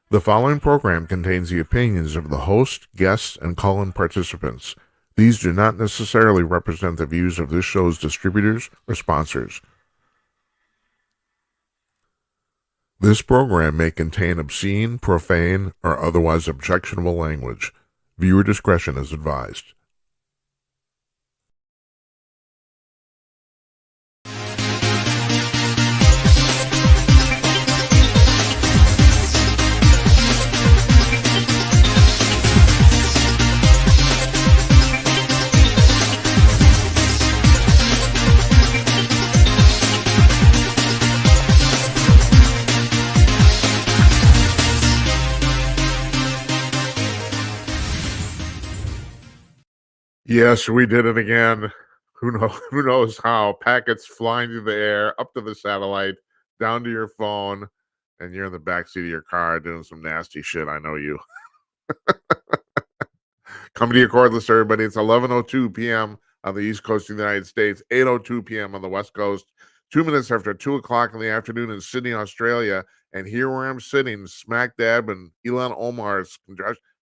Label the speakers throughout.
Speaker 1: The following program contains the opinions of the host, guests, and call-in participants. These do not necessarily represent the views of this show's distributors or sponsors. This program may contain obscene, profane, or otherwise objectionable language. Viewer discretion is advised. Yes, we did it again. Who knows how? Packets flying through the air, up to the satellite, down to your phone, and you're in the backseat of your car doing some nasty shit. I know you. Coming to your cordless, everybody. It's 11:02 p.m. on the East Coast of the United States, 8:02 p.m. on the West Coast, 2 minutes after 2 o'clock in the afternoon in Sydney, Australia. And here where I'm sitting, smack dab in Elon Omar's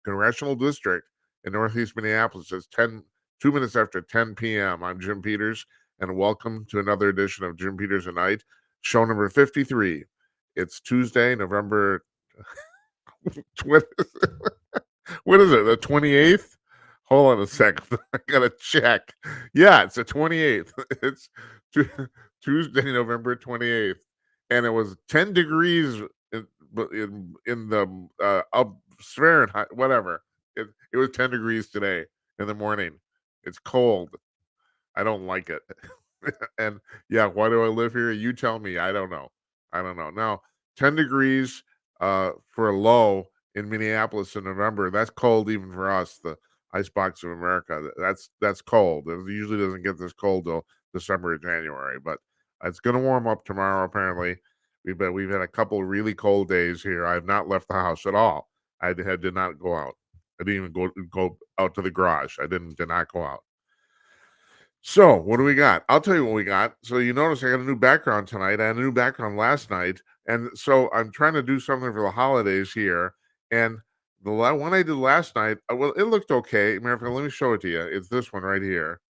Speaker 1: congressional district in Northeast Minneapolis, it's 2 minutes after 10 p.m. I'm Jim Peters, and welcome to another edition of Jim Peters at Night, show number 53. It's Tuesday, November. what is it, the 28th? Hold on a second. I gotta check. Yeah, it's the 28th. It's Tuesday, November 28th, and it was 10 degrees in the up Fahrenheit, whatever. It was 10 degrees today in the morning. It's cold. I don't like it. And yeah, why do I live here? You tell me. I don't know. Now, 10 degrees for a low in Minneapolis in November. That's cold even for us. The icebox of America. That's cold. It usually doesn't get this cold till December or January, but it's going to warm up tomorrow. Apparently, we've had a couple of really cold days here. I have not left the house at all. Did not go out. I didn't even go out to the garage. Did not go out. So, what do we got? I'll tell you what we got. So, you notice I got a new background tonight. I had a new background last night. And so, I'm trying to do something for the holidays here. And the one I did last night, well, it looked okay. Matter of fact, let me show it to you. It's this one right here.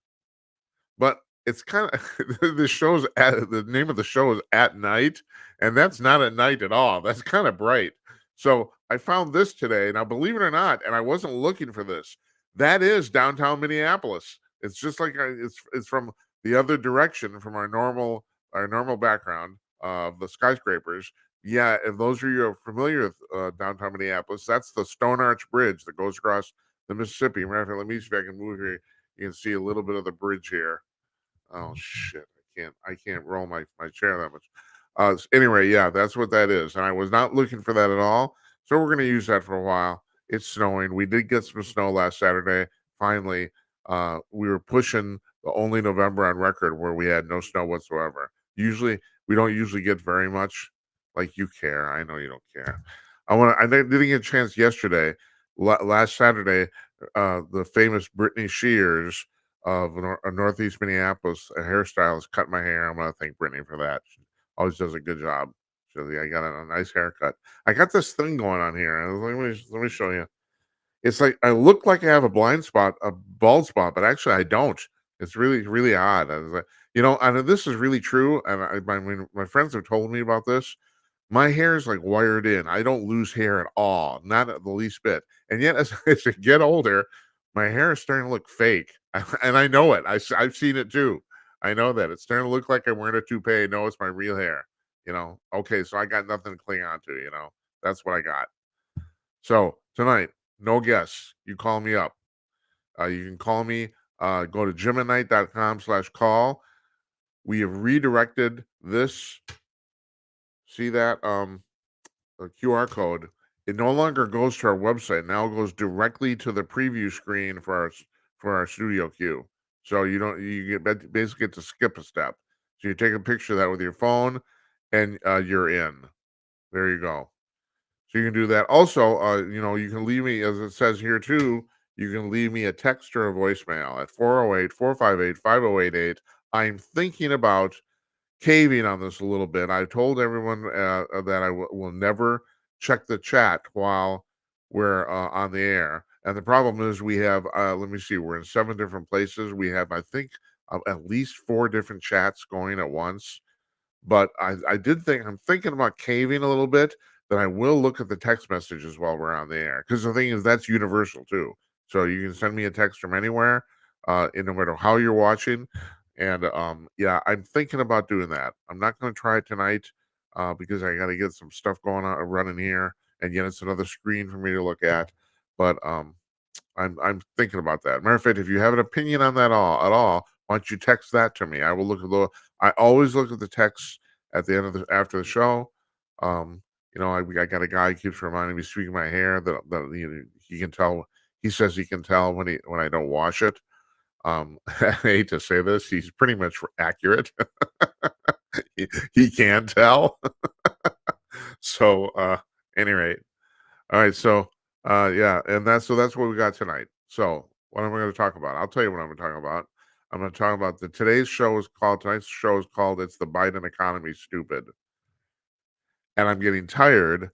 Speaker 1: But it's kind of the name of the show is At Night, and that's not at night at all. That's kind of bright. So, I found this today. Now, believe it or not, and I wasn't looking for this, that is downtown Minneapolis. It's just like it's from the other direction from our normal background of the skyscrapers. Yeah, if those of you are familiar with downtown Minneapolis, that's the Stone Arch Bridge that goes across the Mississippi. Matter of fact, let me see if I can move here. You can see a little bit of the bridge here. Oh shit! I can't roll my chair that much. Anyway, yeah, that's what that is, and I was not looking for that at all. So we're gonna use that for a while. It's snowing. We did get some snow last Saturday. Finally, we were pushing the only November on record where we had no snow whatsoever. Usually, we don't usually get very much. Like you care, I know you don't care. I didn't get a chance yesterday. Last Saturday, the famous Brittany Shears of Northeast Minneapolis, a hairstylist, cut my hair. I'm gonna thank Brittany for that. She always does a good job. So I got a nice haircut. I got this thing going on here. Let me show you. It's like I look like I have a blind spot, a bald spot, but actually I don't. It's really, really odd. I was like, and this is really true. And my friends have told me about this. My hair is like wired in. I don't lose hair at all, not at the least bit. And yet, as I get older, my hair is starting to look fake, and I know it. I've seen it too. I know that it's starting to look like I'm wearing a toupee. No, it's my real hair. Okay, so I got nothing to cling on to. That's what I got. So tonight, no guests. You call me up. You can call me. Go to jimatnight.com/call. We have redirected this. See that the QR code? It no longer goes to our website. Now it goes directly to the preview screen for our studio queue. So basically get to skip a step. So you take a picture of that with your phone, and you're in. There you go. So you can do that. Also, you can leave me, as it says here too, you can leave me a text or a voicemail at 408-458-5088. I'm thinking about caving on this a little bit. I told everyone that I will never check the chat while we're on the air. And the problem is we have, let me see, we're in 7 different places. We have, I think, at least 4 different chats going at once. But I'm thinking about caving a little bit, that I will look at the text messages while we're on the air. Because the thing is, that's universal too. So you can send me a text from anywhere, and no matter how you're watching. And yeah, I'm thinking about doing that. I'm not going to try it tonight because I got to get some stuff going on running here, and yet it's another screen for me to look at. But I'm thinking about that. Matter of fact, if you have an opinion on that at all, why don't you text that to me? I will look at the. I always look at the texts at the end of the after the show. I got a guy who keeps reminding me streaking my hair that he can tell. He says he can tell when I don't wash it. I hate to say this, he's pretty much accurate. he can tell. So, any rate. All right, so yeah, and that's what we got tonight. So what am I going to talk about? I'll tell you what I'm going to talk about. I'm going to talk about tonight's show is called "It's the Biden Economy Stupid," and I'm getting tired.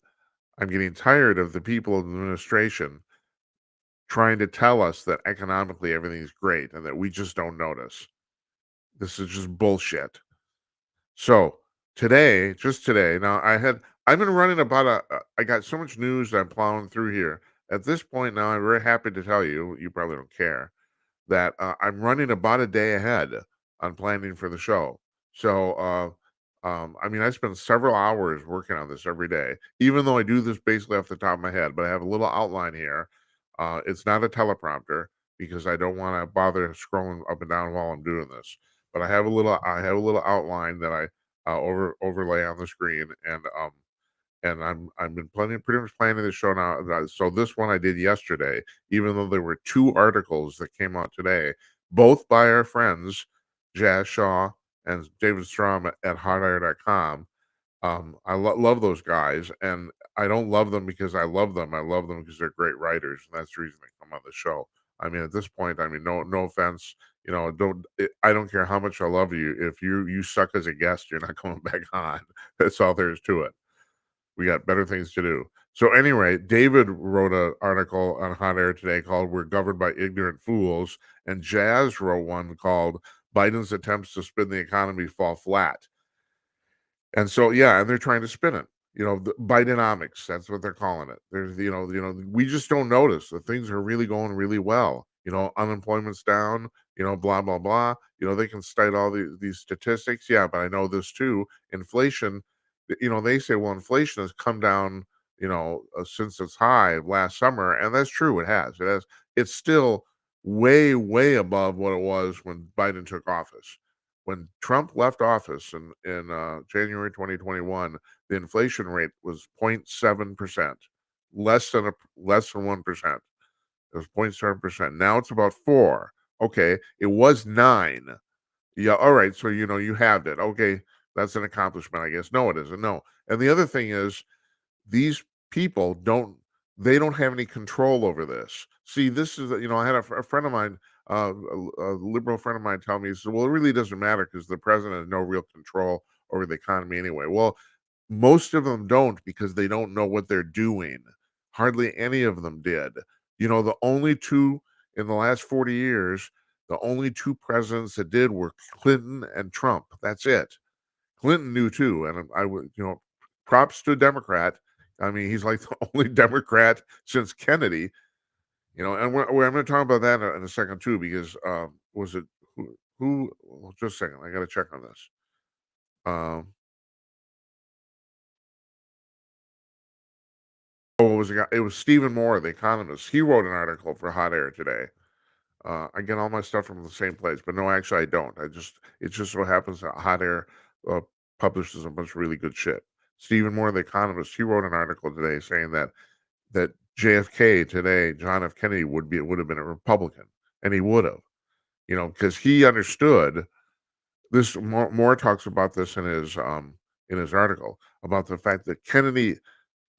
Speaker 1: I'm getting tired of the people in the administration trying to tell us that economically everything's great and that we just don't notice. This is just bullshit. So just today, now I've been running about I got so much news that I'm plowing through here. At this point now, I'm very happy to tell you, you probably don't care, that I'm running about a day ahead on planning for the show. So, I mean, I spend several hours working on this every day, even though I do this basically off the top of my head, but I have a little outline here. It's not a teleprompter because I don't want to bother scrolling up and down while I'm doing this. But I have a little outline that I overlay on the screen, and I've been pretty much planning the show now. So this one I did yesterday, even though there were 2 articles that came out today, both by our friends Jazz Shaw and David Strom at hotair.com. I love those guys, and I don't love them because I love them. I love them because they're great writers, and that's the reason they come on the show. I mean, at this point, I mean, no offense, I don't care how much I love you. If you suck as a guest, you're not coming back on. That's all there is to it. We got better things to do. So anyway, David wrote an article on Hot Air today called "We're Governed by Ignorant Fools," and Jazz wrote one called "Biden's Attempts to Spin the Economy Fall Flat." And so, yeah, and they're trying to spin it. The Bidenomics, that's what they're calling it. There's, we just don't notice that things are really going really well. Unemployment's down, blah, blah, blah. They can cite all these statistics. Yeah, but I know this too. Inflation, they say, well, inflation has come down, since its high last summer. And that's true. It has. It's still way, way above what it was when Biden took office. When Trump left office in January 2021, the inflation rate was 0.7%, less than 1%. It was 0.7%. Now it's about 4. Okay, it was 9. Yeah, all right. So you have it. Okay, that's an accomplishment, I guess. No, it isn't. No. And the other thing is, these people don't have any control over this. See, this is I had a friend of mine, a liberal friend of mine, tell me, he said, well, it really doesn't matter because the president has no real control over the economy anyway. Well, most of them don't because they don't know what they're doing. Hardly any of them did. The only 2 in the last 40 years, the only 2 presidents that did were Clinton and Trump. That's it. Clinton knew too, and I would, props to a Democrat. I mean, he's like the only Democrat since Kennedy, and I'm going to talk about that in a second too, because was it who? Well, just a second, I got to check on this. It was Stephen Moore, the economist. He wrote an article for Hot Air today. I get all my stuff from the same place, but no, actually, I don't. It just so happens that Hot Air publishes a bunch of really good shit. Stephen Moore, the economist, he wrote an article today saying that JFK today, John F. Kennedy would have been a Republican, and he would have, because he understood this. Moore talks about this in his article about the fact that Kennedy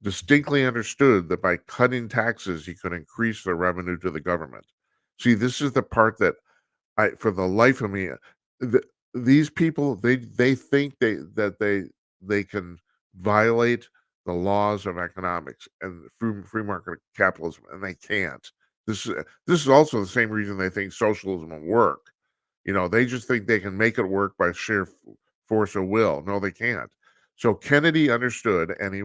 Speaker 1: distinctly understood that by cutting taxes, he could increase the revenue to the government. See, this is the part that for the life of me, these people, they think they can violate the laws of economics and free market capitalism, and they can't. This is also the same reason they think socialism will work. They just think they can make it work by sheer force of will. No, they can't. So Kennedy understood, and he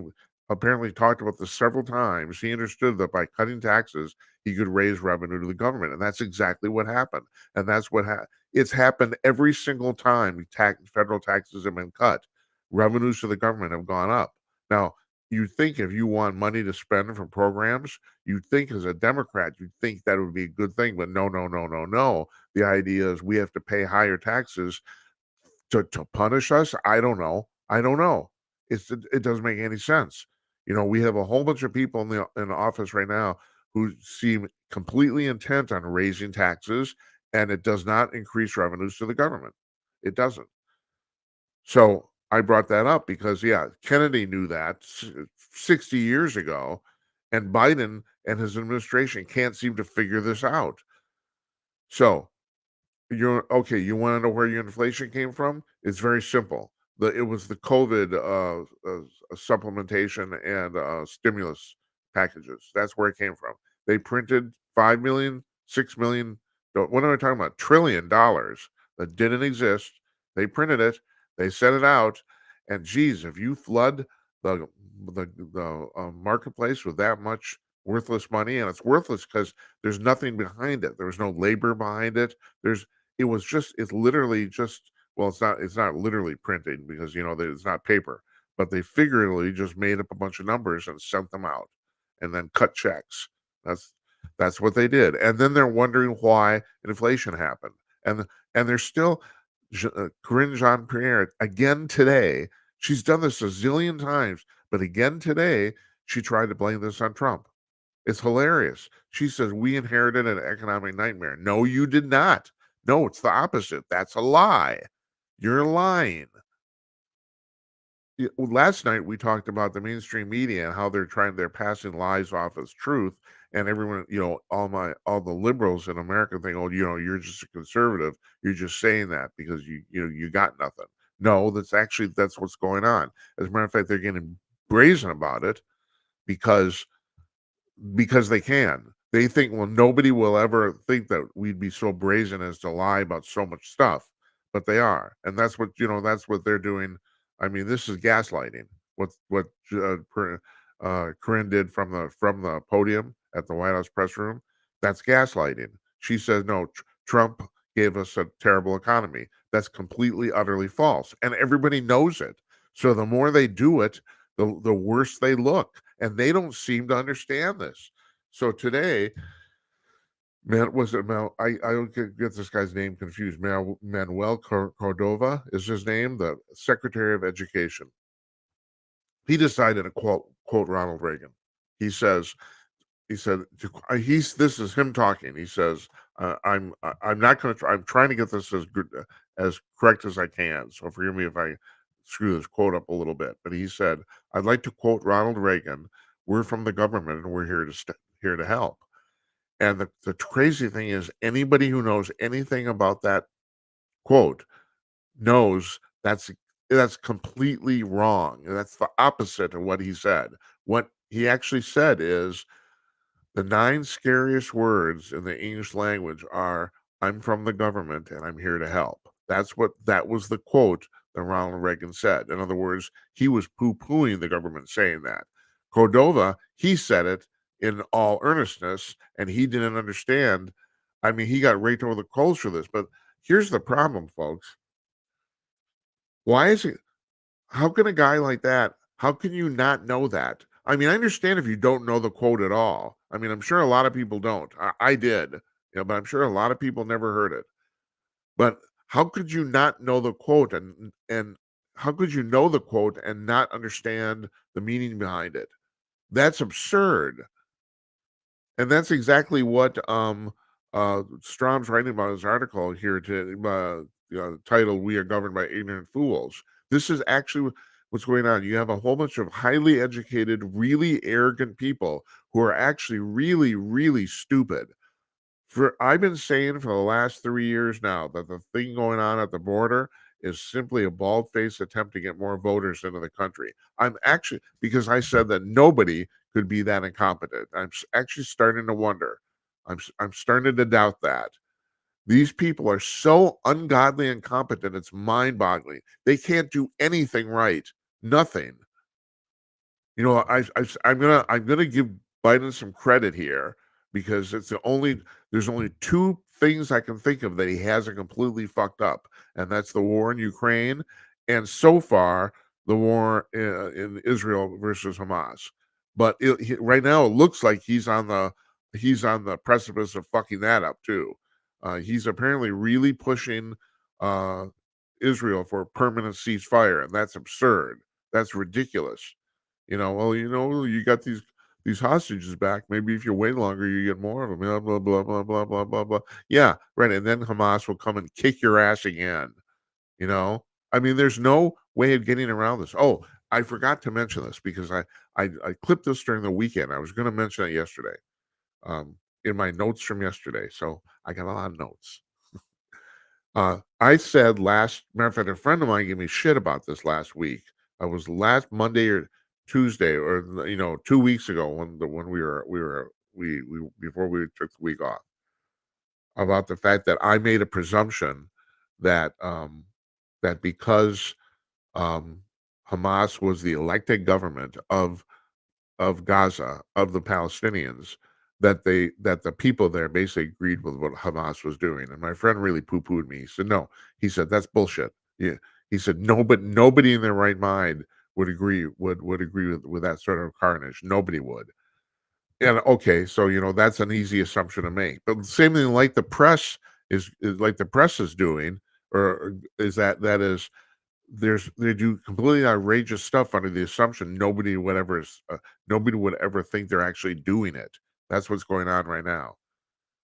Speaker 1: apparently talked about this several times. He understood that by cutting taxes, he could raise revenue to the government, and that's exactly what happened. And that's what it's happened every single time federal taxes have been cut. Revenues to the government have gone up. Now, you think if you want money to spend for programs, you'd think as a Democrat, you'd think that would be a good thing. But no, no, no, no, no. The idea is we have to pay higher taxes to punish us. I don't know. I don't know. It doesn't make any sense. We have a whole bunch of people in the office right now who seem completely intent on raising taxes, and it does not increase revenues to the government. It doesn't. So I brought that up because, yeah, Kennedy knew that 60 years ago, and Biden and his administration can't seem to figure this out. So you're okay. You want to know where your inflation came from? It's very simple. It was the COVID supplementation and stimulus packages. That's where it came from. They printed 5 million, 6 million. What am I talking about? $1 trillion that didn't exist. They printed it. They sent it out. And geez, if you flood the marketplace with that much worthless money, and it's worthless because there's nothing behind it. There was no labor behind it. It's literally just, well, it's not literally printing because it's not paper, but they figuratively just made up a bunch of numbers and sent them out and then cut checks. That's what they did. And then they're wondering why inflation happened. And they're still Corinne Jean-Pierre again today. She's done this a zillion times, but again today she tried to blame this on Trump. It's hilarious. She says we inherited an economic nightmare. No, you did not. No, it's the opposite. That's a lie. You're lying. Last night we talked about the mainstream media and how they're passing lies off as truth, and everyone, all the liberals in America think, oh, you're just a conservative. You're just saying that because you got nothing. No, that's what's going on. As a matter of fact, they're getting brazen about it because they can. They think, well, nobody will ever think that we'd be so brazen as to lie about so much stuff, but they are, and that's what they're doing. I mean, this is gaslighting. What Corinne did from the podium at the White House press room, that's gaslighting. She says, no, Trump gave us a terrible economy. That's completely, utterly false, and everybody knows it. So the more they do it, the worse they look, and they don't seem to understand this. So today, I don't get this guy's name confused. Manuel Cordova is his name, the Secretary of Education. He decided to quote Ronald Reagan. He said, this is him talking. He says, I'm not going to try. I'm trying to get this as good, as correct as I can. So forgive me if I screw this quote up a little bit. But he said, I'd like to quote Ronald Reagan. We're from the government and we're here to help. And the crazy thing is, anybody who knows anything about that quote knows that's completely wrong. That's the opposite of what he said. What he actually said is, the 9 scariest words in the English language are, I'm from the government and I'm here to help. That was the quote that Ronald Reagan said. In other words, he was poo-pooing the government saying that. Cordova, he said it in all earnestness, and he didn't understand. I mean, he got raked over the coals for this. But here's the problem, folks. Why is it? How can a guy like that? How can you not know that? I mean, I understand if you don't know the quote at all. I mean, I'm sure a lot of people don't. I did, but I'm sure a lot of people never heard it. But how could you not know the quote, and how could you know the quote and not understand the meaning behind it? That's absurd. And that's exactly what Strom's writing about in his article here titled "We Are Governed by Ignorant Fools." This is actually what's going on. You have a whole bunch of highly educated, really arrogant people who are actually really, really stupid. I've been saying for the last 3 years now that the thing going on at the border is simply a bald-faced attempt to get more voters into the country. I'm actually, because I said that nobody could be that incompetent. I'm actually starting to wonder. I'm starting to doubt that. These people are so ungodly incompetent, it's mind-boggling. They can't do anything right. Nothing. You know, I'm gonna give Biden some credit here because there's only two things I can think of that he hasn't completely fucked up, and that's the war in Ukraine, and so far the war in Israel versus Hamas. But right now it looks like he's on the precipice of fucking that up too. He's apparently really pushing uh, Israel for a permanent ceasefire, and that's absurd. That's ridiculous. Well, you got these hostages back. Maybe if you wait longer, you get more of them. Blah blah blah blah blah blah blah blah. Yeah, right. And then Hamas will come and kick your ass again. You know, I mean, there's no way of getting around this. Oh, I forgot to mention this because I clipped this during the weekend. I was going to mention it yesterday, in my notes from yesterday. So I got a lot of notes. I said matter of fact, a friend of mine gave me shit about this last week. I was last Monday or Tuesday, or 2 weeks ago when we before we took the week off, about the fact that I made a presumption that that because um, Hamas was the elected government of Gaza, of the Palestinians, that the people there basically agreed with what Hamas was doing. And my friend really poo-pooed me. He said, no. He said, that's bullshit. Yeah. He said, no, but nobody in their right mind would agree with that sort of carnage. Nobody would. And okay, so that's an easy assumption to make. But the same thing like the press is like the press is doing, or is that is they do completely outrageous stuff under the assumption nobody would ever think they're actually doing it. That's what's going on right now.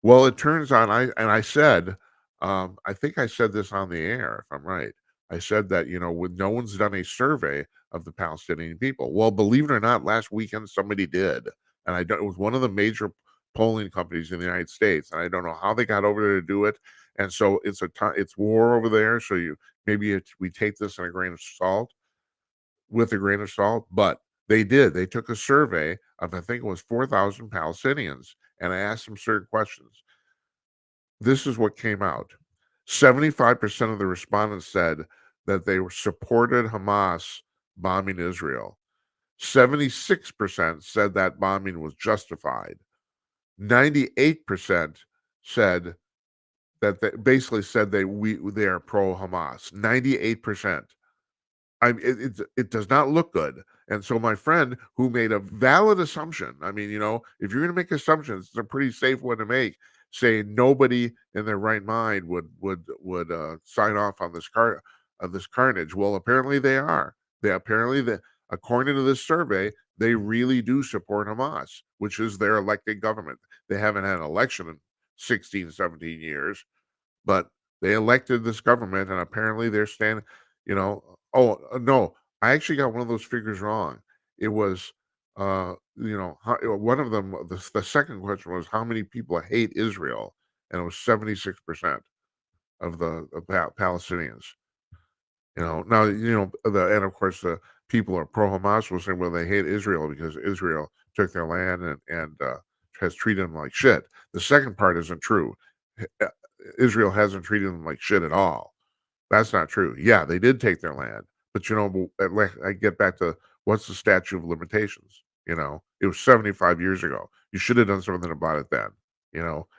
Speaker 1: Well, it turns out I said, I think I said this on the air, if I'm right. I said that, when no one's done a survey of the Palestinian people. Well, believe it or not, last weekend somebody did. And it was one of the major polling companies in the United States. And I don't know how they got over there to do it. And so it's war over there. So we take this with a grain of salt, but they did. They took a survey of, I think it was 4,000 Palestinians, and I asked them certain questions. This is what came out. 75% of the respondents said that they supported Hamas bombing Israel. 76% said that bombing was justified. 98% said that they basically said they are pro Hamas. 98%. It does not look good. And so my friend who made a valid assumption, I mean, if you're going to make assumptions, it's a pretty safe one to make, saying nobody in their right mind would sign off on this carnage. Well, apparently they are. According to this survey, they really do support Hamas, which is their elected government. They haven't had an election in 16, 17 years, but they elected this government, and apparently they're standing, no, I actually got one of those figures wrong. It was, one of them, the second question was how many people hate Israel, and it was 76% of the Palestinians. Now, and of course, the people are pro Hamas will say, well, they hate Israel because Israel took their land and has treated them like shit. The second part isn't true. Israel hasn't treated them like shit at all. That's not true. Yeah, they did take their land, but I get back to what's the statute of limitations? It was 75 years ago. You should have done something about it then.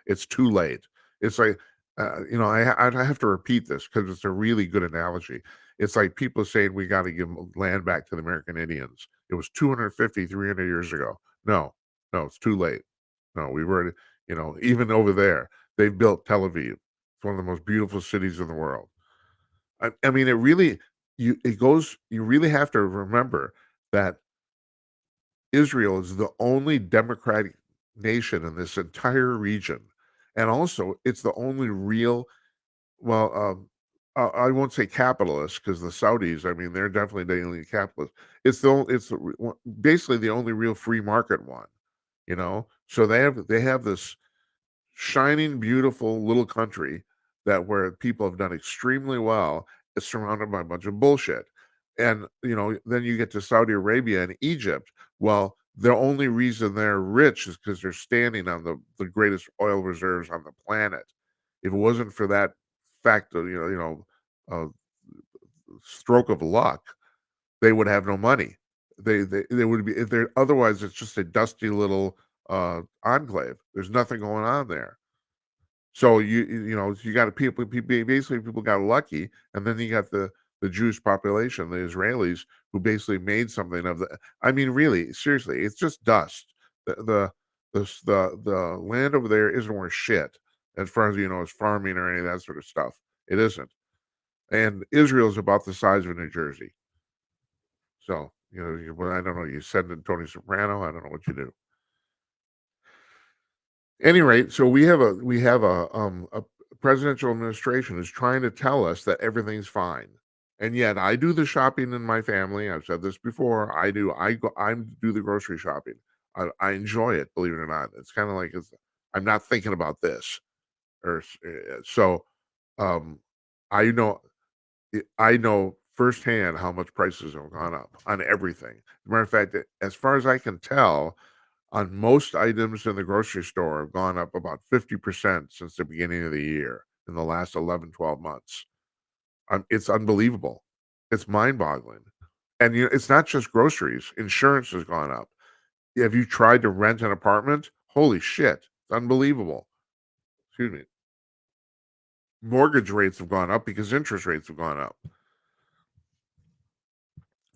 Speaker 1: It's too late. It's like, I have to repeat this because it's a really good analogy. It's like people saying we got to give land back to the American Indians. It was 250, 300 years ago. No, no, it's too late. No, we were, even over there, they've built Tel Aviv. It's one of the most beautiful cities in the world. I mean, you really have to remember that Israel is the only democratic nation in this entire region. And also, it's the only real, well, I won't say capitalist because the Saudis, I mean, they're definitely daily capitalist. Basically the only real free market one. So they have this shining, beautiful little country where people have done extremely well, is surrounded by a bunch of bullshit. And, then you get to Saudi Arabia and Egypt. Well, the only reason they're rich is because they're standing on the greatest oil reserves on the planet. If it wasn't for that fact of, uh, stroke of luck, they would have no money. They would be if they're otherwise it's just a dusty little enclave. There's nothing going on there. So you got basically people got lucky, and then you got the Jewish population, the Israelis, who basically made something of the. I mean, really, seriously, it's just dust. The land over there isn't worth shit as far as as farming or any of that sort of stuff. It isn't, and Israel's about the size of New Jersey. So well, I don't know. You send in Tony Soprano. I don't know what you do. Any rate, so we have a presidential administration who's trying to tell us that everything's fine, and yet I do the shopping in my family. I've said this before. I do the grocery shopping. I enjoy it, believe it or not. It's kind of like I'm not thinking about this, so. Um, I know I know firsthand how much prices have gone up on everything. As a matter of fact, as far as I can tell, on most items in the grocery store have gone up about 50% since the beginning of the year in the last 11, 12 months. It's unbelievable. It's mind-boggling. And it's not just groceries. Insurance has gone up. Have you tried to rent an apartment? Holy shit. It's unbelievable. Excuse me. Mortgage rates have gone up because interest rates have gone up.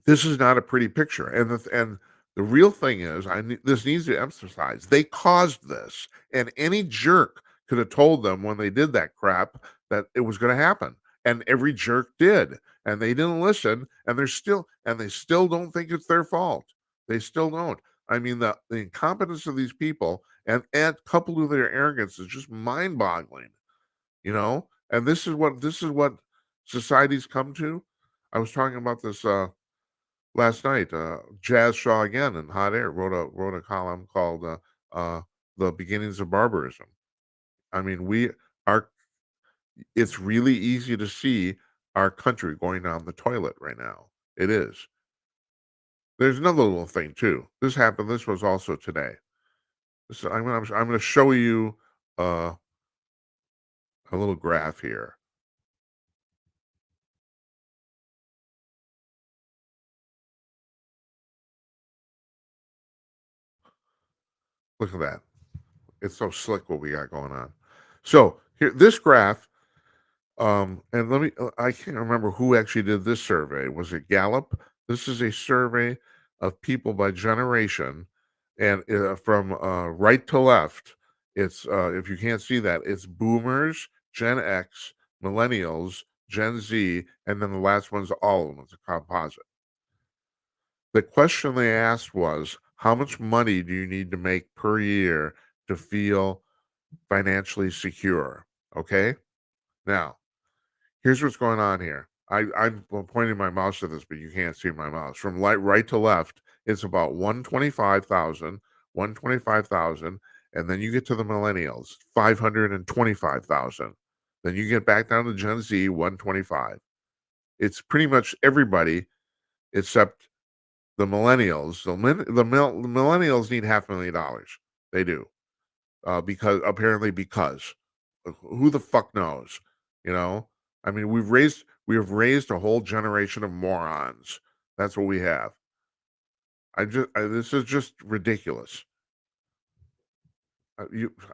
Speaker 1: This is not a pretty picture, and the real thing is, this needs to emphasize, they caused this, and any jerk could have told them when they did that crap that it was gonna happen, and every jerk did, and they didn't listen, and they still don't think it's their fault. They still don't. I mean, the incompetence of these people and coupled with their arrogance is just mind-boggling, And this is what society's come to. I was talking about this, last night. Jazz Shaw again in Hot Air wrote a column called uh, "The Beginnings of Barbarism." I mean, we are. It's really easy to see our country going down the toilet right now. It is. There's another little thing too. This happened. This was also today. I'm gonna show you uh, a little graph here. Look at that. It's so slick what we got going on. So here, this graph. And I can't remember who actually did this survey. Was it Gallup? This is a survey of people by generation, and from right to left. It's if you can't see that, it's Boomers, Gen X, Millennials, Gen Z, and then the last one's all of them. It's a composite. The question they asked was, how much money do you need to make per year to feel financially secure? Okay. Now, here's what's going on here. I'm pointing my mouse to this, but you can't see my mouse. From right to left, it's about 125,000, 125,000, and then you get to the millennials, 525,000. Then you get back down to Gen Z, 125. It's pretty much everybody except the millennials. The millennials need $500,000. They do. Because who the fuck knows? You know, I mean, we have raised a whole generation of morons. That's what we have. This is just ridiculous.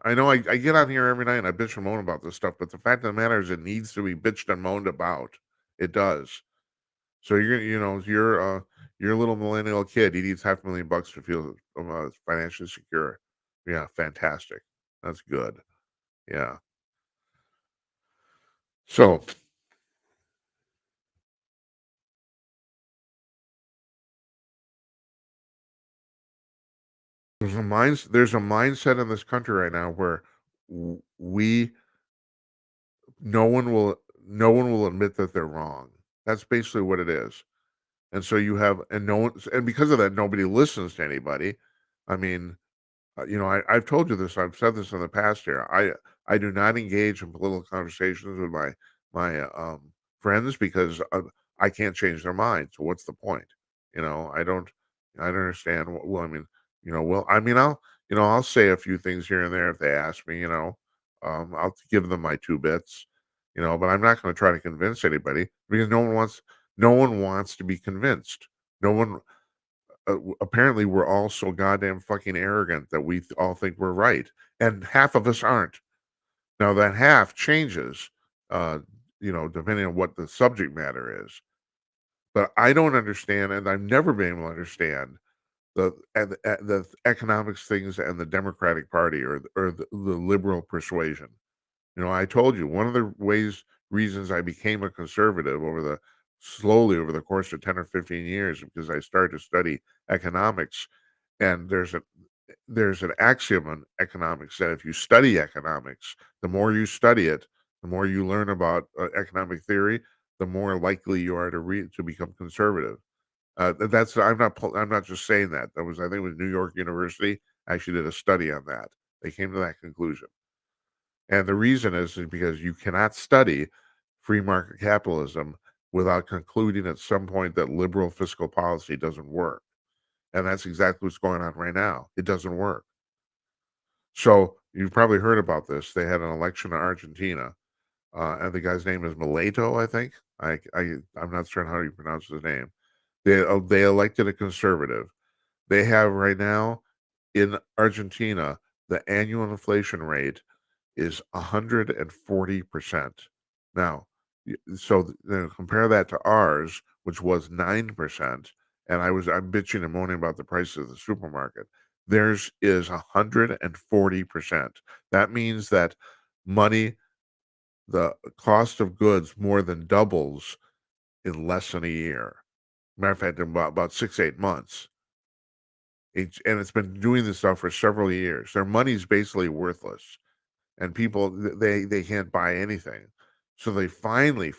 Speaker 1: I know I get on here every night and I bitch and moan about this stuff, but the fact of the matter is, it needs to be bitched and moaned about. It does. So your little millennial kid, he needs $500,000 to feel financially secure. Yeah, fantastic. That's good. Yeah. So there's a mindset in this country right now where we no one will admit that they're wrong. That's basically what it is. And so you have and no one and because of that, nobody listens to anybody. I mean, I've told you this. I've said this in the past here. I do not engage in political conversations with my friends because I can't change their mind. So what's the point? You know, I don't understand. Well, I mean, I mean, I'll say a few things here and there if they ask me. I'll give them my two bits. But I'm not going to try to convince anybody because no one wants to be convinced. No one. Apparently, we're all so goddamn fucking arrogant that we all think we're right, and half of us aren't. Now that half changes, uh, depending on what the subject matter is. But I don't understand, and I've never been able to understand the economics things and the Democratic Party or the liberal persuasion. I told you one of the reasons I became a conservative slowly over the course of 10 or 15 years because I started to study economics, and there's an axiom in economics that if you study economics, the more you study it, the more you learn about economic theory, the more likely you are to become conservative. That's I'm not just saying that. I think it was New York University actually did a study on that. They came to that conclusion, and the reason is because you cannot study free market capitalism without concluding at some point that liberal fiscal policy doesn't work, and that's exactly what's going on right now. It doesn't work. So you've probably heard about this. They had an election in Argentina, and the guy's name is Mileto, I think. I'm not sure how you pronounce his name. They elected a conservative. They have right now in Argentina the annual inflation rate is 140%. Now, compare that to ours, which was 9%, and I'm bitching and moaning about the price of the supermarket. Theirs is 140%. That means that money, the cost of goods more than doubles in less than a year. Matter of fact, in about 6, 8 months. And it's been doing this stuff for several years. Their money's basically worthless, and people they can't buy anything. So they finally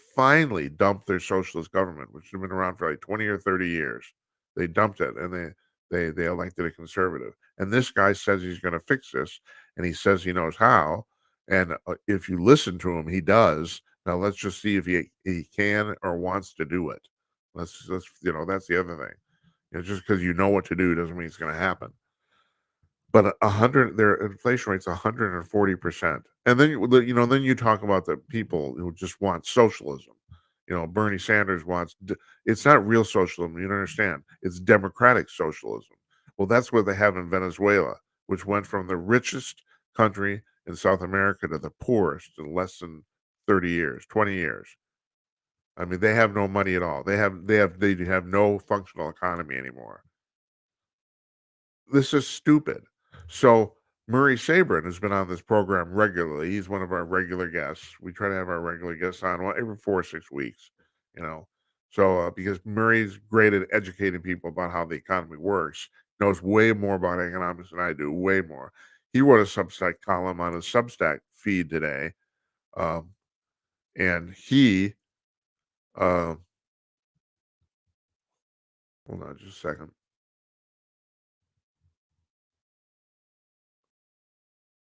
Speaker 1: dumped their socialist government, which has been around for like 20 or 30 years. They dumped it, and they elected a conservative. And this guy says he's going to fix this, and he says he knows how. And if you listen to him, he does. Now let's just see if he can or wants to do it. Let's that's the other thing. Just because you know what to do doesn't mean it's going to happen. But their inflation rate's 140%. And then then you talk about the people who just want socialism. Bernie Sanders wants it's not real socialism, you don't understand. It's democratic socialism. Well, that's what they have in Venezuela, which went from the richest country in South America to the poorest in less than 30 years, 20 years. I mean, they have no money at all. They have no functional economy anymore. This is stupid. So Murray Sabrin has been on this program regularly. He's one of our regular guests. We try to have our regular guests on every 4 or 6 weeks, you know. So because Murray's great at educating people about how the economy works, knows way more about economics than I do, way more. He wrote a Substack column on his Substack feed today, um, and he, uh, hold on just a second.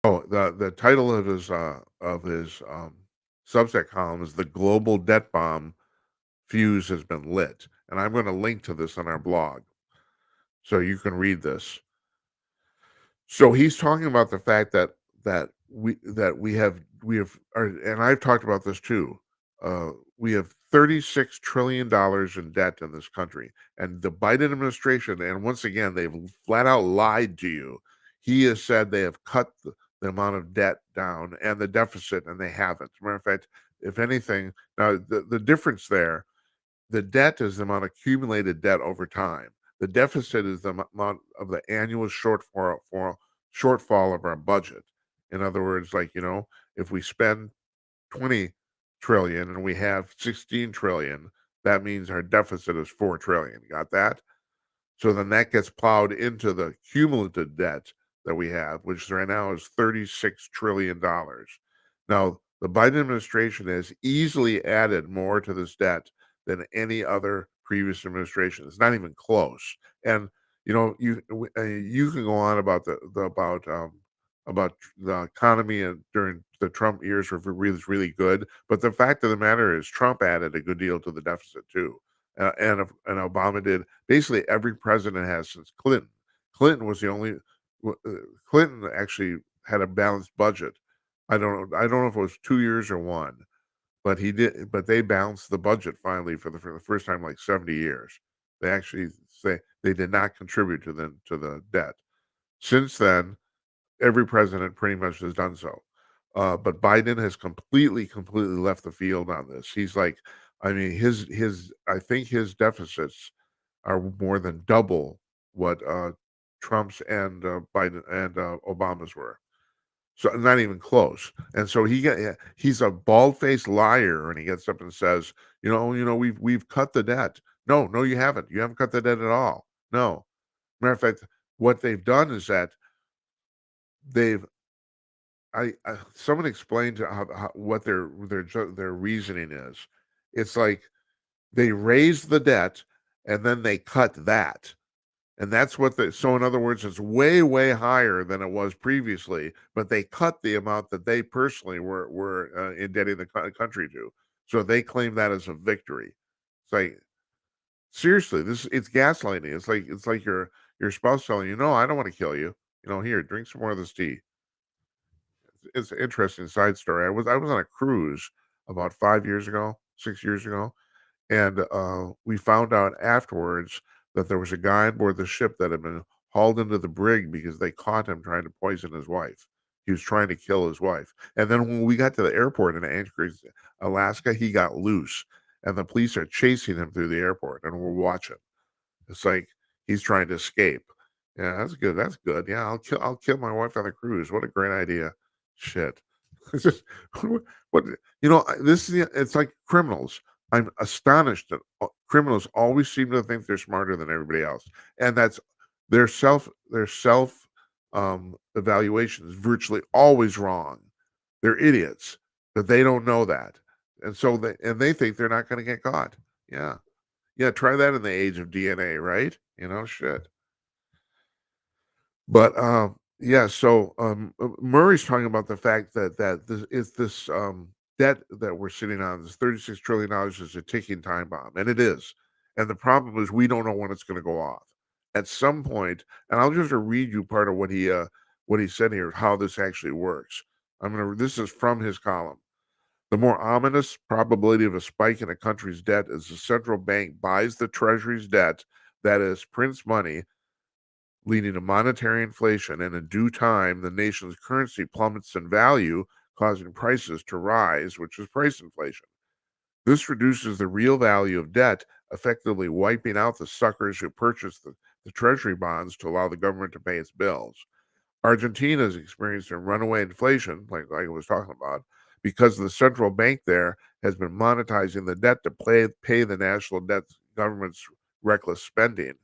Speaker 1: Oh, the title of his Substack column is "The Global Debt Bomb Fuse Has Been Lit," and I'm going to link to this on our blog so you can read this. So he's talking about the fact and I've talked about this too. We have $36 trillion in debt in this country, and the Biden administration, and once again, they've flat out lied to you. He has said they have cut the amount of debt down and the deficit, and they haven't. As a matter of fact, if anything, now the difference there, the debt is the amount of accumulated debt over time. The deficit is the amount of the annual shortfall of our budget. In other words, if we spend 20 trillion and we have 16 trillion, that means our deficit is 4 trillion. Got that? So then that gets plowed into the cumulative debt that we have, which right now is $36 trillion. Now, the Biden administration has easily added more to this debt than any other previous administration. It's not even close. And you can go on about about the economy and during the Trump years were really good. But the fact of the matter is, Trump added a good deal to the deficit too, and Obama did. Basically, every president has since Clinton. Clinton was the only. Clinton actually had a balanced budget. I don't know if it was 2 years or one, but he did. But they balanced the budget finally for the first time in like 70 years. They actually say they did not contribute to the debt. Since then, every president pretty much has done so. But Biden has completely left the field on this. He's like, I mean, I think his deficits are more than double what Trump's and Biden and Obama's were. So not even close. And so he's a bald-faced liar, and he gets up and says, we've cut the debt. No, you haven't. You haven't cut the debt at all. No. Matter of fact, what they've done is that they've someone explained how what their reasoning is. It's like they raised the debt and then they cut that. And that's what so in other words, it's way higher than it was previously, but they cut the amount that they personally were indebting the country to. So they claim that as a victory. It's like, seriously, it's gaslighting. It's like your spouse telling you, no, I don't want to kill you. Here, drink some more of this tea. It's an interesting side story. I was on a cruise about 5 years ago, 6 years ago, and we found out afterwards that there was a guy on board the ship that had been hauled into the brig because they caught him trying to poison his wife. He was trying to kill his wife. And then when we got to the airport in Anchorage, Alaska, he got loose, and the police are chasing him through the airport, and we're watching. It's like he's trying to escape. Yeah, that's good. That's good. Yeah, I'll kill my wife on the cruise. What a great idea. Shit. It's just what this is it's like criminals. I'm astonished that criminals always seem to think they're smarter than everybody else. And that's their self evaluation is virtually always wrong. They're idiots, but they don't know that. And so they think they're not going to get caught. Yeah. Yeah, try that in the age of DNA, right? Shit. But yeah, so Murray's talking about the fact that this debt that we're sitting on, this $36 trillion, is a ticking time bomb, and it is. And the problem is we don't know when it's going to go off. At some point, and I'll just read you part of what he said here, how this actually works. This is from his column. The more ominous probability of a spike in a country's debt is the central bank buys the treasury's debt, that is, prints money, leading to monetary inflation, and in due time, the nation's currency plummets in value, causing prices to rise, which is price inflation. This reduces the real value of debt, effectively wiping out the suckers who purchased the treasury bonds to allow the government to pay its bills. Argentina is experiencing runaway inflation, like I was talking about, because the central bank there has been monetizing the debt to pay the national debt government's reckless spending.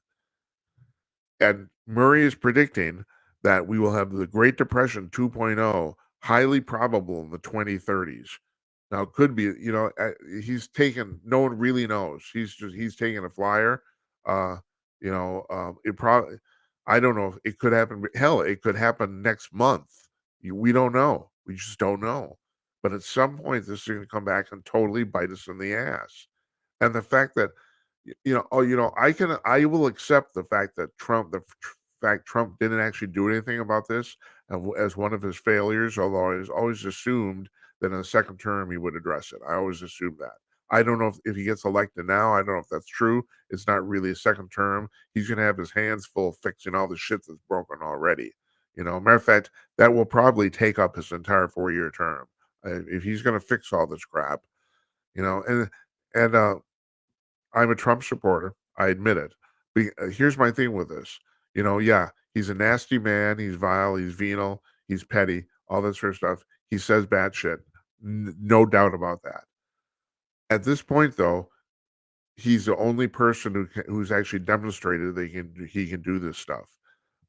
Speaker 1: And Murray is predicting that we will have the Great Depression 2.0, highly probable in the 2030s. Now, it could be, he's taken, no one really knows. He's taking a flyer. Uh, it probably, I don't know if it could happen. Hell, it could happen next month. We don't know. We just don't know. But at some point, this is going to come back and totally bite us in the ass. And the fact that I will accept the fact that Trump didn't actually do anything about this as one of his failures, although I always assumed that in a second term he would address it. I always assumed that. I don't know if he gets elected now. I don't know if that's true. It's not really a second term. He's going to have his hands full fixing all the shit that's broken already. Matter of fact, that will probably take up his entire 4-year term if he's going to fix all this crap. And I'm a Trump supporter. I admit it. But here's my thing with this. Yeah, he's a nasty man. He's vile. He's venal. He's petty. All that sort of stuff. He says bad shit. No doubt about that. At this point, though, he's the only person who's actually demonstrated that he can do this stuff.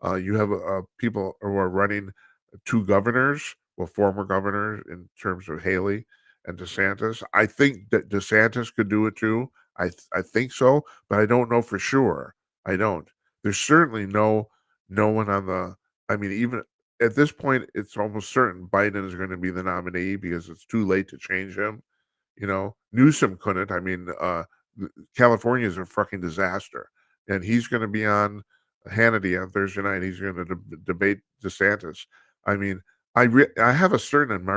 Speaker 1: You have people who are running 2 governors, well, former governors in terms of Haley and DeSantis. I think that DeSantis could do it too. I think so, but I don't know for sure. I don't. There's certainly no one on the. I mean, even at this point, it's almost certain Biden is going to be the nominee because it's too late to change him. Newsom couldn't. I mean, California is a fucking disaster, and he's going to be on Hannity on Thursday night. He's going to debate DeSantis. I mean, I have a certain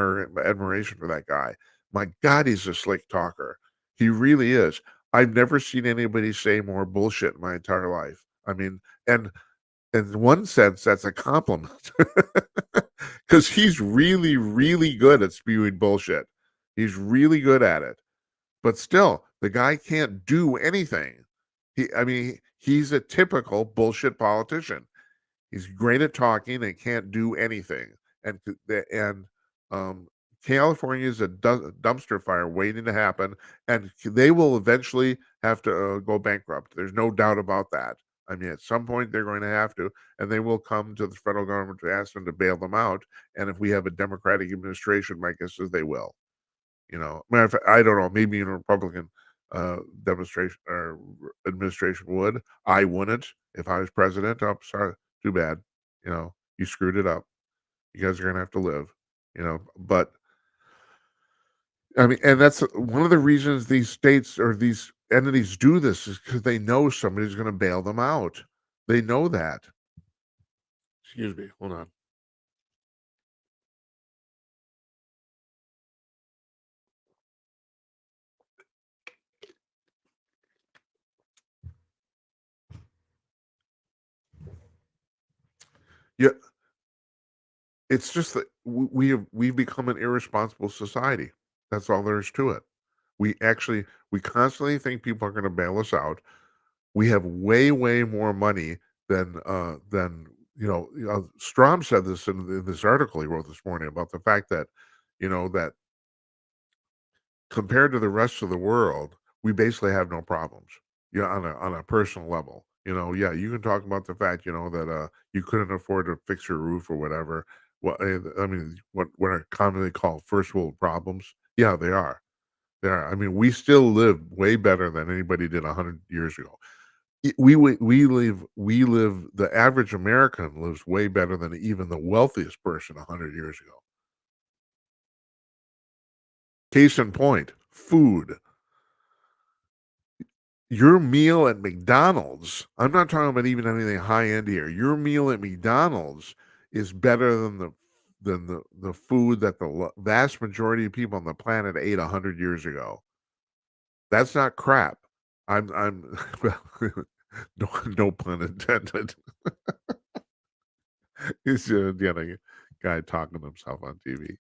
Speaker 1: admiration for that guy. My God, he's a slick talker. He really is. I've never seen anybody say more bullshit in my entire life. I mean, and in one sense, that's a compliment because he's really, really good at spewing bullshit. He's really good at it. But still, the guy can't do anything. I mean, he's a typical bullshit politician. He's great at talking and can't do anything. And um, California is a dumpster fire waiting to happen, and they will eventually have to go bankrupt. There's no doubt about that. I mean, at some point they're going to have to, and they will come to the federal government to ask them to bail them out. And if we have a Democratic administration, my guess is they will. Matter of fact, I don't know. Maybe a Republican demonstration or administration would. I wouldn't if I was president. Oh, sorry, too bad. You screwed it up. You guys are gonna have to live. But I mean, and that's one of the reasons these states or these entities do this is because they know somebody's going to bail them out. They know that. Excuse me. Hold on. Yeah, it's just that we've become an irresponsible society. That's all there is to it. We constantly think people are going to bail us out. We have way more money than Strom said this in this article he wrote this morning about the fact that that compared to the rest of the world, we basically have no problems. On a personal level. Yeah, you can talk about the fact, that you couldn't afford to fix your roof or whatever. I mean, what are commonly called first world problems? Yeah, they are. They are. I mean, we still live way better than anybody did 100 years ago. We live. The average American lives way better than even the wealthiest person 100 years ago. Case in point, food. Your meal at McDonald's, I'm not talking about even anything high end here. Your meal at McDonald's is better than the food that the vast majority of people on the planet ate 100 years ago. That's not crap. I'm well, no pun intended. He's the other guy talking to himself on TV.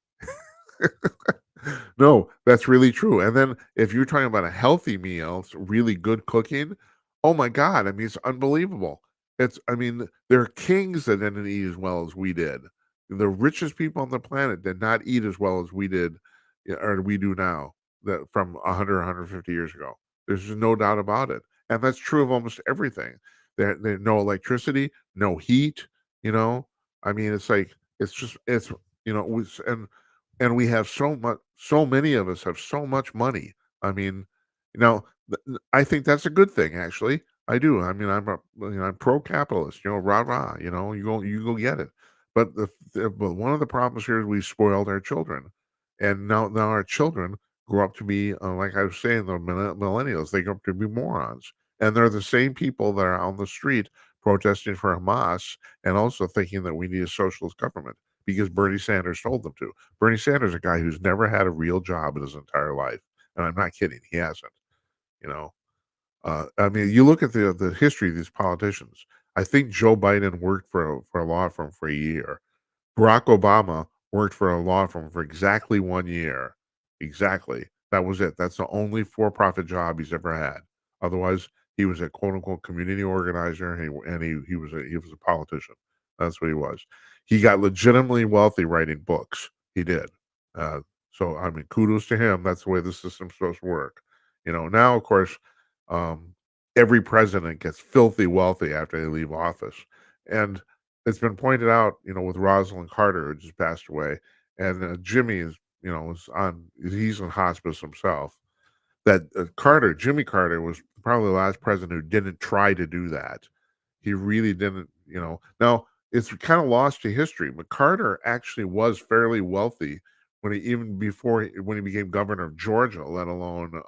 Speaker 1: No, that's really true. And then if you're talking about a healthy meal, it's really good cooking. Oh my God. I mean, it's unbelievable. I mean, there are kings that didn't eat as well as we did. The richest people on the planet did not eat as well as we did, or we do now, that from 100, 150 years ago. There's just no doubt about it. And that's true of almost everything. There's no electricity, no heat, you know. I mean, it's like, it's, and we have so many of us have so much money. I mean, I think that's a good thing, actually. I do. I mean, I'm pro-capitalist, rah rah, you go get it. But but one of the problems here is we spoiled our children, and now our children grow up to be, like I was saying, the millennials. They grow up to be morons, and they're the same people that are on the street protesting for Hamas and also thinking that we need a socialist government because Bernie Sanders told them to. Bernie Sanders is a guy who's never had a real job in his entire life, and I'm not kidding. He hasn't. You know, I mean, you look at the history of these politicians. I think Joe Biden worked for a law firm for a year. Barack Obama worked for a law firm for exactly 1 year. Exactly. That was it. That's the only for-profit job he's ever had. Otherwise, he was a quote unquote community organizer, and he was a politician. That's what he was. He got legitimately wealthy writing books. He did. So I mean, kudos to him. That's the way the system's supposed to work. Now of course, um, every president gets filthy wealthy after they leave office, and it's been pointed out, with Rosalind Carter, who just passed away, and Jimmy he's in hospice himself. That Jimmy Carter, was probably the last president who didn't try to do that. He really didn't. Now it's kind of lost to history. But Carter actually was fairly wealthy when he even before when he became governor of Georgia, let alone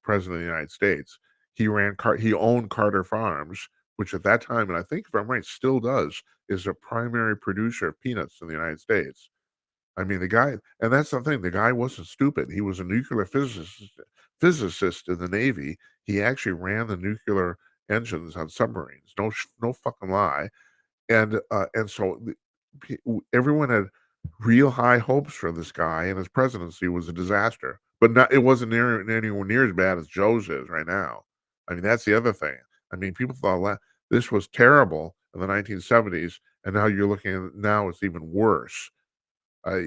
Speaker 1: president of the United States. He owned Carter Farms, which at that time, and I think if I'm right, still does, is a primary producer of peanuts in the United States. I mean, the guy, and that's the thing. The guy wasn't stupid. He was a nuclear physicist in the Navy. He actually ran the nuclear engines on submarines. No fucking lie. And so everyone had real high hopes for this guy, and his presidency was a disaster. But not, it wasn't anywhere near as bad as Joe's is right now. I mean, that's the other thing. I mean, people thought this was terrible in the 1970s, and now you're looking at now it's even worse. I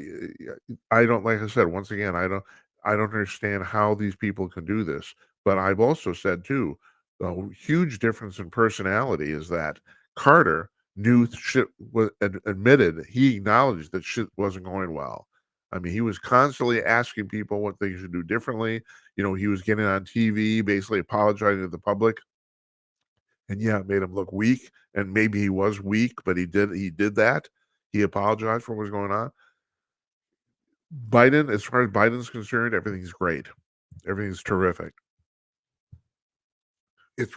Speaker 1: I don't like I said once again I don't understand how these people can do this. But I've also said too, the huge difference in personality is that Carter knew shit was admitted he acknowledged that shit wasn't going well. I mean, he was constantly asking people what they should do differently. He was getting on TV, basically apologizing to the public, and yeah, it made him look weak. And maybe he was weak, but he did that. He apologized for what was going on. Biden, as far as Biden's concerned, everything's great. Everything's terrific. It's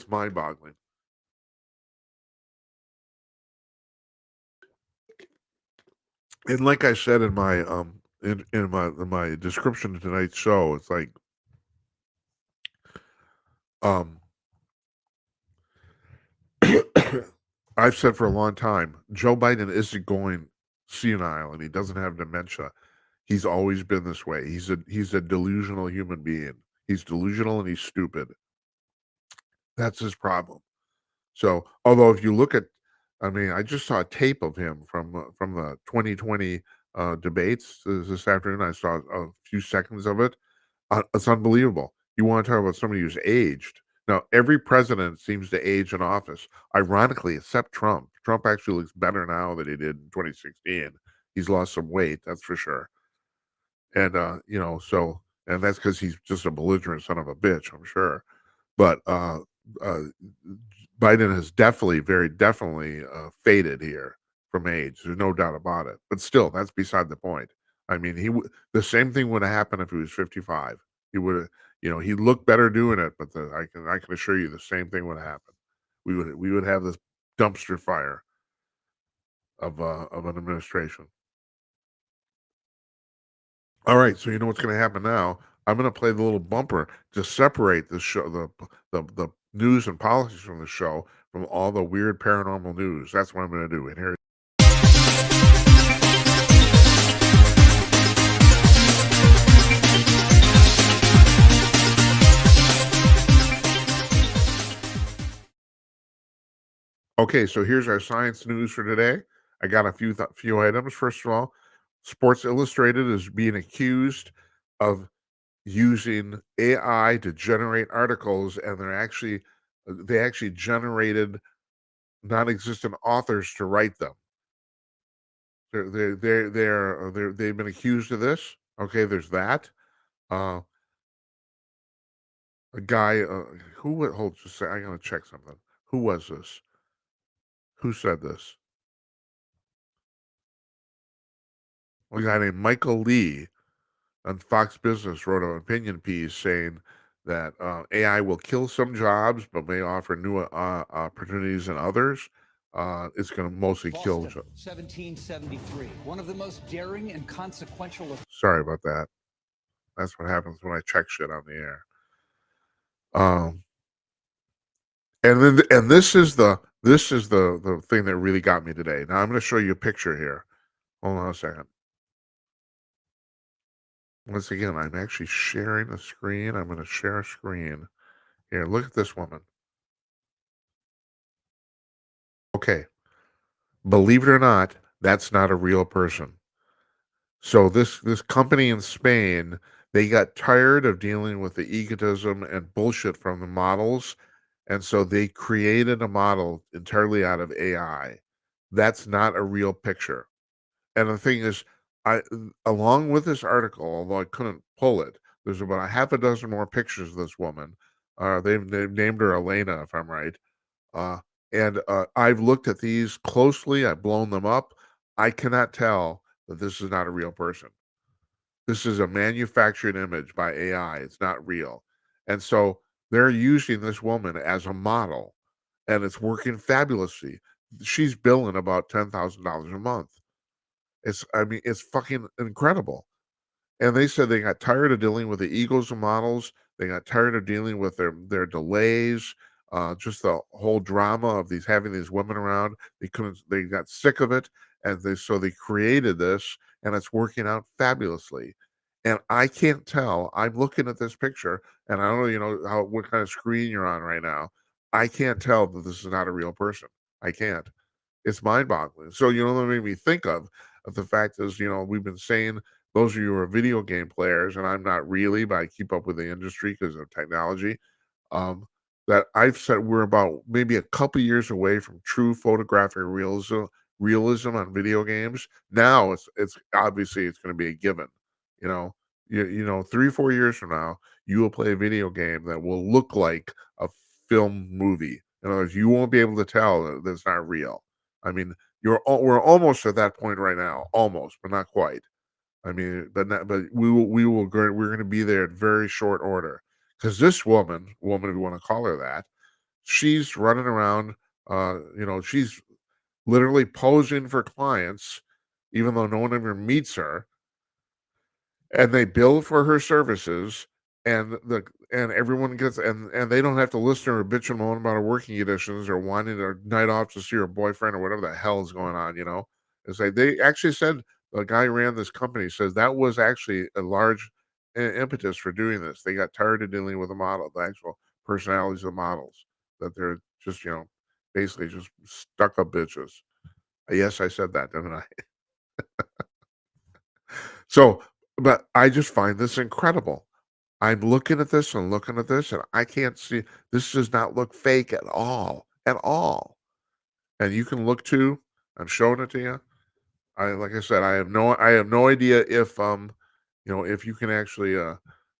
Speaker 1: mind-boggling. And like I said in my in my description of tonight's show, it's like um I've said for a long time, Joe Biden isn't going senile and he doesn't have dementia. He's always been this way. He's a delusional human being. He's delusional and he's stupid. That's his problem. So, although if you look at, I mean, I just saw a tape of him from the 2020 debates this afternoon. I saw a few seconds of it. It's unbelievable. You want to talk about somebody who's aged? Now, every president seems to age in office. Ironically, except Trump. Trump actually looks better now than he did in 2016. He's lost some weight, that's for sure. And and that's because he's just a belligerent son of a bitch, I'm sure. But uh, Biden has definitely, very definitely faded here from age. There's no doubt about it. But still, that's beside the point. I mean, the same thing would have happened if he was 55. He would have, he'd look better doing it. But I can assure you, the same thing would have happened. We would have this dumpster fire of an administration. All right, so you know what's going to happen now. I'm going to play the little bumper to separate the show, the news and politics from the show from all the weird paranormal news. That's what I'm going to do. And here. Okay, so here's our science news for today. I got a few items. First of all, Sports Illustrated is being accused of using AI to generate articles, and they actually generated non-existent authors to write them. They've been accused of this. Okay, there's that. Uh, a guy hold just a sec, I gotta check something. Who was this? Who said this? A guy named Michael Lee on Fox Business wrote an opinion piece saying that AI will kill some jobs, but may offer new opportunities in others. It's going to mostly kill.
Speaker 2: 1773, one of the most daring and consequential.
Speaker 1: Sorry about that. That's what happens when I check shit on the air. And this is the thing that really got me today. Now I'm going to show you a picture here. Hold on a second. Once again, I'm actually sharing a screen. I'm going to share a screen. Here, look at this woman. Okay. Believe it or not, that's not a real person. So this company in Spain, they got tired of dealing with the egotism and bullshit from the models, and so they created a model entirely out of AI. That's not a real picture. And the thing is, along with this article, although I couldn't pull it, there's about a half a dozen more pictures of this woman. They've named her Elena, if I'm right. And I've looked at these closely. I've blown them up. I cannot tell that this is not a real person. This is a manufactured image by AI. It's not real. And so they're using this woman as a model, and it's working fabulously. She's billing about $10,000 a month. I mean, it's fucking incredible. And they said they got tired of dealing with the egos of models. They got tired of dealing with their delays, just the whole drama of having these women around. They got sick of it, and they created this, and it's working out fabulously. And I can't tell. I'm looking at this picture, and I don't know, what kind of screen you're on right now. I can't tell that this is not a real person. I can't. It's mind-boggling. So, that made me think of the fact is, we've been saying those of you who are video game players, and I'm not really, but I keep up with the industry because of technology. That I've said we're about maybe a couple years away from true photographic realism on video games. Now it's obviously it's going to be a given. You know, 3 or 4 years from now, you will play a video game that will look like a film movie. In other words, you won't be able to tell that it's not real. I mean, we're almost at that point right now, almost, but not quite. I mean, but we're going to be there in very short order because this woman, if you want to call her that, she's running around. She's literally posing for clients, even though no one ever meets her, and they bill for her services, and everyone gets and they don't have to listen to her bitch and moan about her working conditions or wanting her night off to see her boyfriend or whatever the hell is going on. It's like they actually said the guy who ran this company says that was actually a large impetus for doing this. They got tired of dealing with the actual personalities of the models, that they're just basically just stuck up bitches. Yes, I said that, didn't I? So, but I just find this incredible. I'm looking at this and looking at this, and I can't see this does not look fake at all, at all. And you can look too. I'm showing it to you. Like I said, I have no idea if you can actually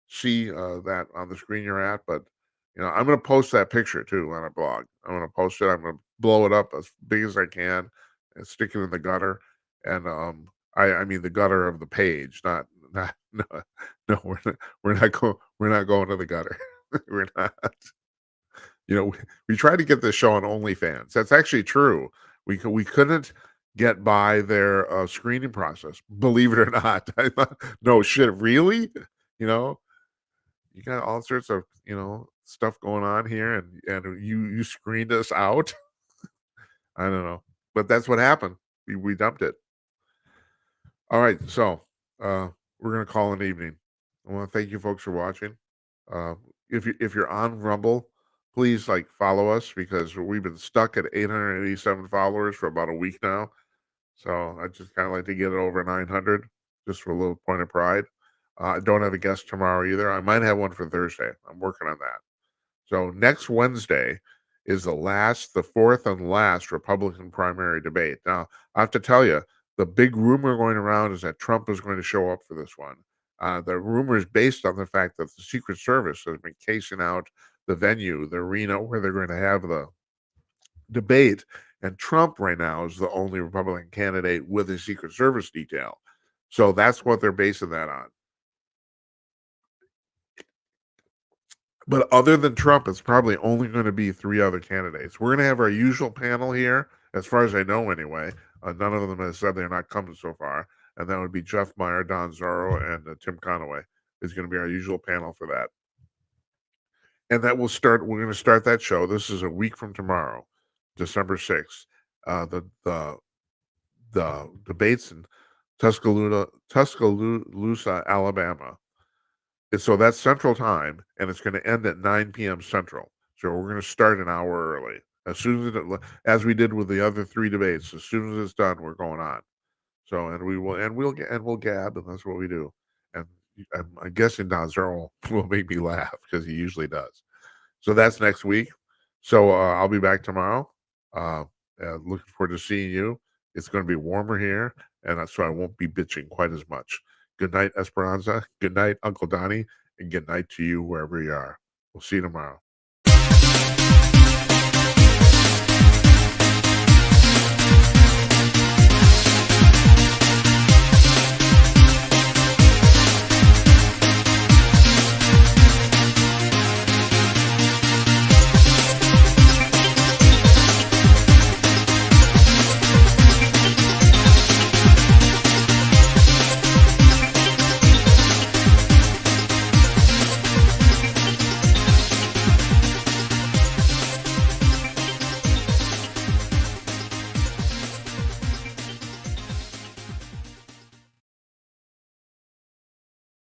Speaker 1: see that on the screen you're at, but I'm going to post that picture too on our blog. I'm going to post it. I'm going to blow it up as big as I can and stick it in the gutter. And I mean the gutter of the page, not no, no, we're not going to the gutter. We're not. We tried to get this show on OnlyFans. That's actually true. We couldn't get by their screening process. Believe it or not. I thought, no shit, really? You know, you got all sorts of stuff going on here, and you screened us out. I don't know, but that's what happened. We dumped it. All right, so we're gonna call an evening. I want to thank you folks for watching. Uh, if you're on Rumble, please follow us because we've been stuck at 887 followers for about a week now. So I just kind of like to get it over 900 just for a little point of pride. I don't have a guest tomorrow either. I might have one for Thursday. I'm working on that. So next Wednesday is the fourth and last Republican primary debate. Now, I have to tell you, the big rumor going around is that Trump is going to show up for this one. The rumor is based on the fact that the Secret Service has been casing out the venue, the arena where they're going to have the debate. And Trump right now is the only Republican candidate with a Secret Service detail. So that's what they're basing that on. But other than Trump, it's probably only going to be 3 other candidates. We're going to have our usual panel here, as far as I know anyway. None of them have said they're not coming so far. And that would be Jeff Meyer, Don Zorro, and Tim Conaway is going to be our usual panel for that. And that will start, we're going to start that show. This is a week from tomorrow, December 6th. The debates in Tuscaloosa, Alabama. So that's Central Time, and it's going to end at 9 p.m. Central. So we're going to start an hour early. As we did with the other 3 debates, as soon as it's done, we're going on. So we'll gab, and that's what we do. And I'm guessing Don Zerl will make me laugh because he usually does. So that's next week. So I'll be back tomorrow. Looking forward to seeing you. It's going to be warmer here, and so I won't be bitching quite as much. Good night, Esperanza. Good night, Uncle Donnie, and good night to you wherever you are. We'll see you tomorrow.